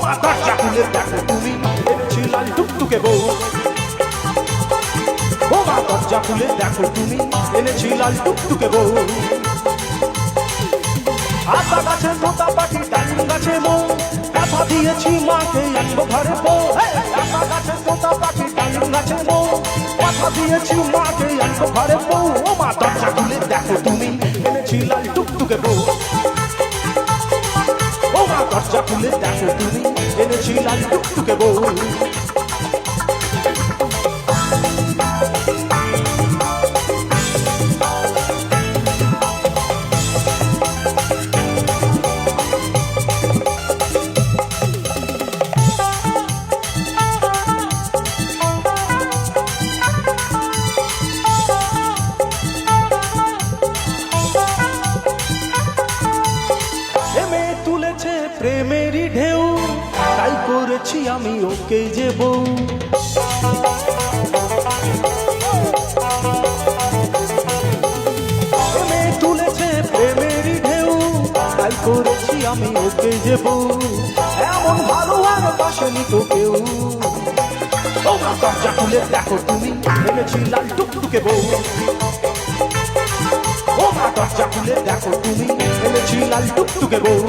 মা দরজা খুলে দেখো তুমি এনেছি লাল টুকটুকে বউ। ও মা দরজা খুলে দেখো তুমি এনেছি লাল টুকটুকে বউ। আতা গাছে তোতা পাখি ডালিম গাছে মৌ, কথা দিয়েছি মাকে আনবো ঘরে বউ। আতা গাছে তোতা পাখি ডালিম গাছে মৌ, কথা দিয়েছি মাকে আনবো ঘরে বউ। ও মা দরজা খুলে দেখো তুমি এনেছি লাল টুকটুকে বউ। ও মা দরজা খুলে দেখো তুমি এনেছি লাল টুকটুকে বউ। তুলেছে প্রেমেরই ঢেউ, তাই করেছি আমি ওকে যে বউ। প্রেমে তুলেছে প্রেমেরই ঢেউ, তাই করেছি আমি ওকে যে বউ। এমন ভালো আর বাসেনি তো কেউ। ও মা দরজা খুলে দেখো তুমি এনেছি লাল টুকটুকে বউ। ও মা দরজা খুলে দেখো তুমি এনেছি লাল টুকটুকে বউ।